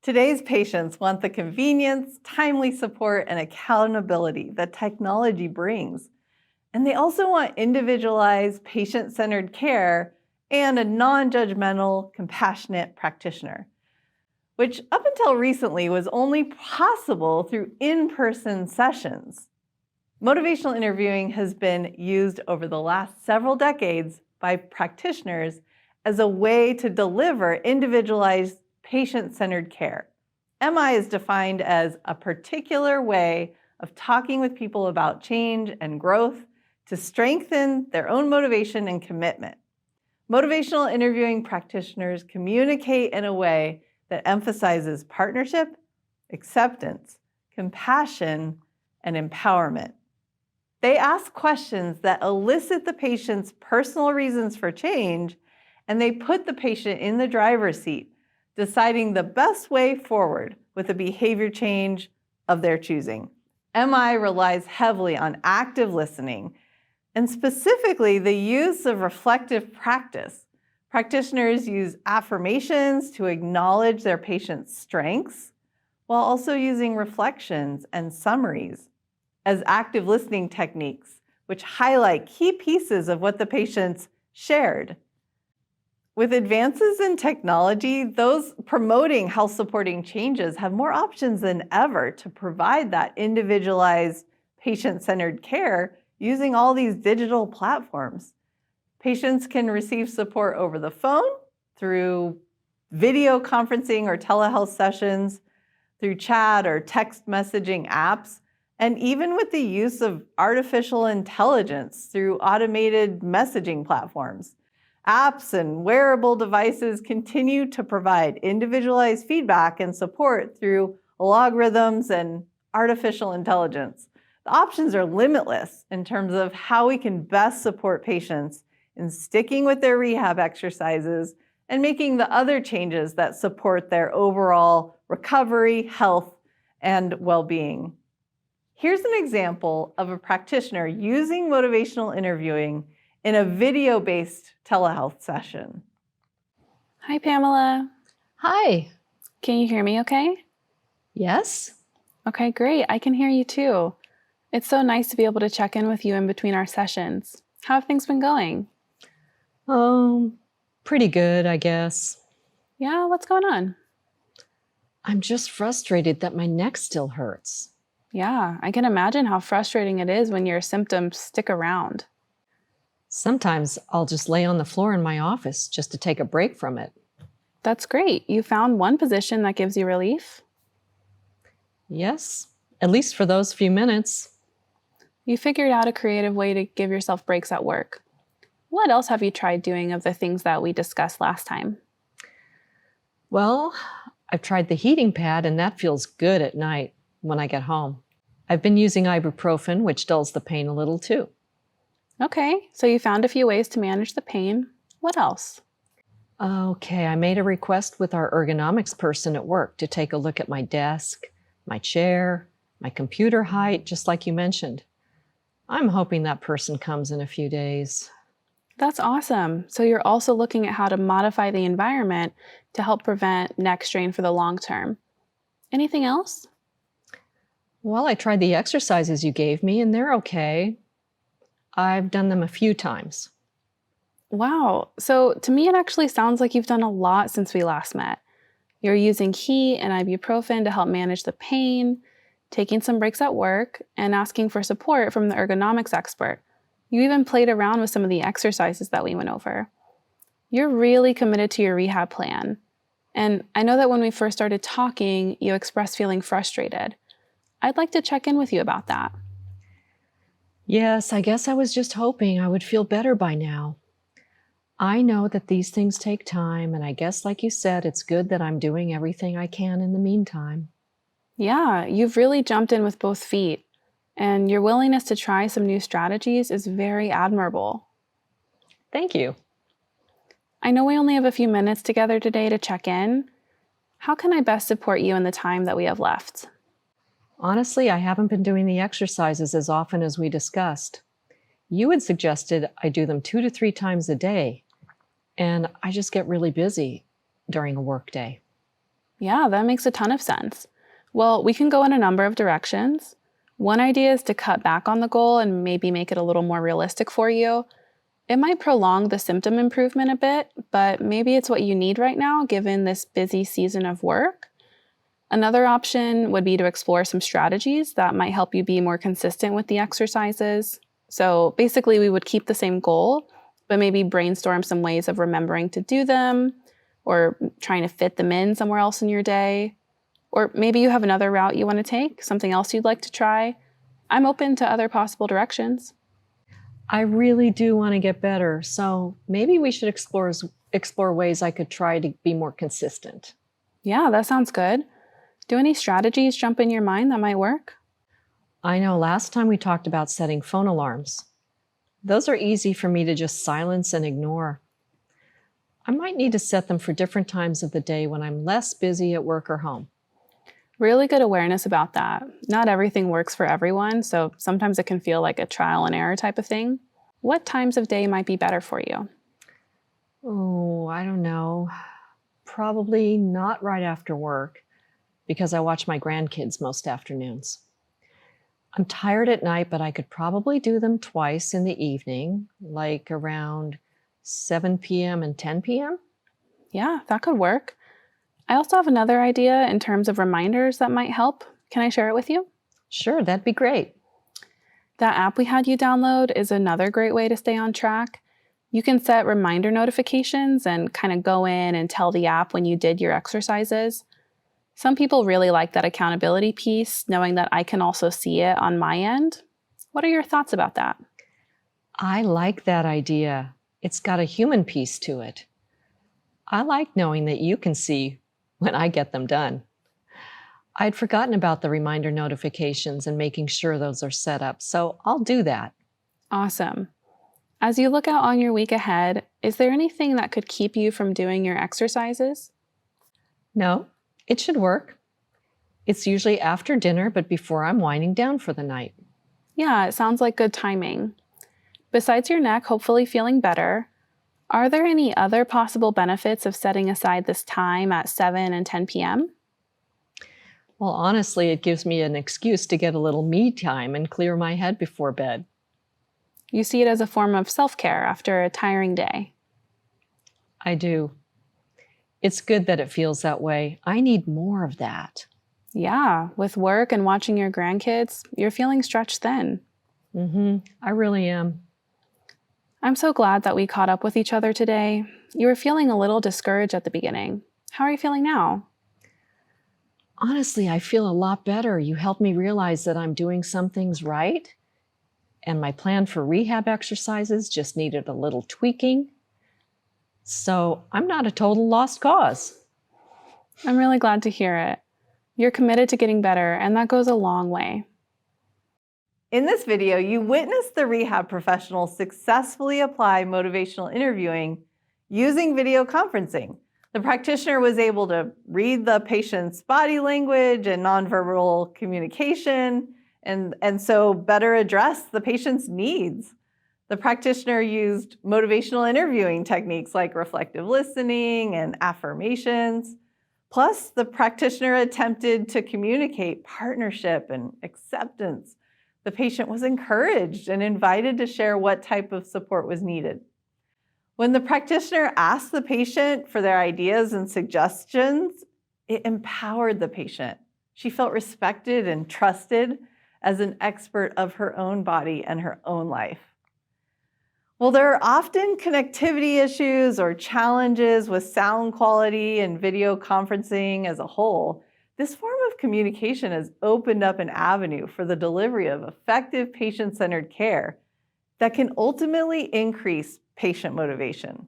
Today's patients want the convenience, timely support, and accountability that technology brings. And they also want individualized, patient-centered care and a non-judgmental, compassionate practitioner, which up until recently was only possible through in-person sessions. Motivational interviewing has been used over the last several decades by practitioners as a way to deliver individualized, patient-centered care. MI is defined as a particular way of talking with people about change and growth to strengthen their own motivation and commitment. Motivational interviewing practitioners communicate in a way that emphasizes partnership, acceptance, compassion, and empowerment. They ask questions that elicit the patient's personal reasons for change, and they put the patient in the driver's seat, deciding the best way forward with a behavior change of their choosing. MI relies heavily on active listening, and specifically the use of reflective practice. Practitioners use affirmations to acknowledge their patient's strengths, while also using reflections and summaries as active listening techniques, which highlight key pieces of what the patients shared. With advances in technology, those promoting health-supporting changes have more options than ever to provide that individualized, patient-centered care using all these digital platforms. Patients can receive support over the phone, through video conferencing or telehealth sessions, through chat or text messaging apps, and even with the use of artificial intelligence through automated messaging platforms. Apps and wearable devices continue to provide individualized feedback and support through algorithms and artificial intelligence. The options are limitless in terms of how we can best support patients in sticking with their rehab exercises and making the other changes that support their overall recovery, health, and well-being. Here's an example of a practitioner using motivational interviewing in a video-based telehealth session. Hi, Pamela. Hi. Can you hear me okay? Yes. Okay, great. I can hear you too. It's so nice to be able to check in with you in between our sessions. How have things been going? Pretty good, I guess. Yeah, what's going on? I'm just frustrated that my neck still hurts. Yeah, I can imagine how frustrating it is when your symptoms stick around. Sometimes I'll just lay on the floor in my office just to take a break from it. That's great. You found one position that gives you relief? Yes, at least for those few minutes. You figured out a creative way to give yourself breaks at work. What else have you tried doing of the things that we discussed last time? Well, I've tried the heating pad and that feels good at night when I get home. I've been using ibuprofen, which dulls the pain a little too. Okay, so you found a few ways to manage the pain. What else? Okay, I made a request with our ergonomics person at work to take a look at my desk, my chair, my computer height, just like you mentioned. I'm hoping that person comes in a few days. That's awesome. So you're also looking at how to modify the environment to help prevent neck strain for the long term. Anything else? Well, I tried the exercises you gave me and they're okay. I've done them a few times. Wow. So to me, it actually sounds like you've done a lot since we last met. You're using heat and ibuprofen to help manage the pain, taking some breaks at work, and asking for support from the ergonomics expert. You even played around with some of the exercises that we went over. You're really committed to your rehab plan. And I know that when we first started talking, you expressed feeling frustrated. I'd like to check in with you about that. Yes, I guess I was just hoping I would feel better by now. I know that these things take time, and I guess, like you said, it's good that I'm doing everything I can in the meantime. Yeah, you've really jumped in with both feet, and your willingness to try some new strategies is very admirable. Thank you. I know we only have a few minutes together today to check in. How can I best support you in the time that we have left? Honestly, I haven't been doing the exercises as often as we discussed. You had suggested I do them 2 to 3 times a day, and I just get really busy during a work day. Yeah, that makes a ton of sense. Well, we can go in a number of directions. One idea is to cut back on the goal and maybe make it a little more realistic for you. It might prolong the symptom improvement a bit, but maybe it's what you need right now given this busy season of work. Another option would be to explore some strategies that might help you be more consistent with the exercises. So basically, we would keep the same goal, but maybe brainstorm some ways of remembering to do them or trying to fit them in somewhere else in your day. Or maybe you have another route you want to take, something else you'd like to try. I'm open to other possible directions. I really do want to get better, so maybe we should explore ways I could try to be more consistent. Yeah, that sounds good. Do any strategies jump in your mind that might work? I know last time we talked about setting phone alarms. Those are easy for me to just silence and ignore. I might need to set them for different times of the day when I'm less busy at work or home. Really good awareness about that. Not everything works for everyone, so sometimes it can feel like a trial and error type of thing. What times of day might be better for you? Oh, I don't know. Probably not right after work because I watch my grandkids most afternoons. I'm tired at night, but I could probably do them twice in the evening, like around 7 p.m. and 10 p.m. Yeah, that could work. I also have another idea in terms of reminders that might help. Can I share it with you? Sure, that'd be great. That app we had you download is another great way to stay on track. You can set reminder notifications and kind of go in and tell the app when you did your exercises. Some people really like that accountability piece, knowing that I can also see it on my end. What are your thoughts about that? I like that idea. It's got a human piece to it. I like knowing that you can see when I get them done. I'd forgotten about the reminder notifications and making sure those are set up, so I'll do that. Awesome. As you look out on your week ahead, is there anything that could keep you from doing your exercises? No, it should work. It's usually after dinner, but before I'm winding down for the night. Yeah, it sounds like good timing. Besides your neck hopefully feeling better, are there any other possible benefits of setting aside this time at 7 and 10 p.m.? Well, honestly, it gives me an excuse to get a little me time and clear my head before bed. You see it as a form of self-care after a tiring day. I do. It's good that it feels that way. I need more of that. Yeah, with work and watching your grandkids, you're feeling stretched thin. I really am. I'm so glad that we caught up with each other today. You were feeling a little discouraged at the beginning. How are you feeling now? Honestly, I feel a lot better. You helped me realize that I'm doing some things right, and my plan for rehab exercises just needed a little tweaking. So I'm not a total lost cause. I'm really glad to hear it. You're committed to getting better, and that goes a long way. In this video, you witnessed the rehab professional successfully apply motivational interviewing using video conferencing. The practitioner was able to read the patient's body language and nonverbal communication, and so better address the patient's needs. The practitioner used motivational interviewing techniques like reflective listening and affirmations. Plus, the practitioner attempted to communicate partnership and acceptance. The patient was encouraged and invited to share what type of support was needed. When the practitioner asked the patient for their ideas and suggestions, it empowered the patient. She felt respected and trusted as an expert of her own body and her own life. Well, there are often connectivity issues or challenges with sound quality and video conferencing as a whole. This form of communication has opened up an avenue for the delivery of effective patient-centered care that can ultimately increase patient motivation.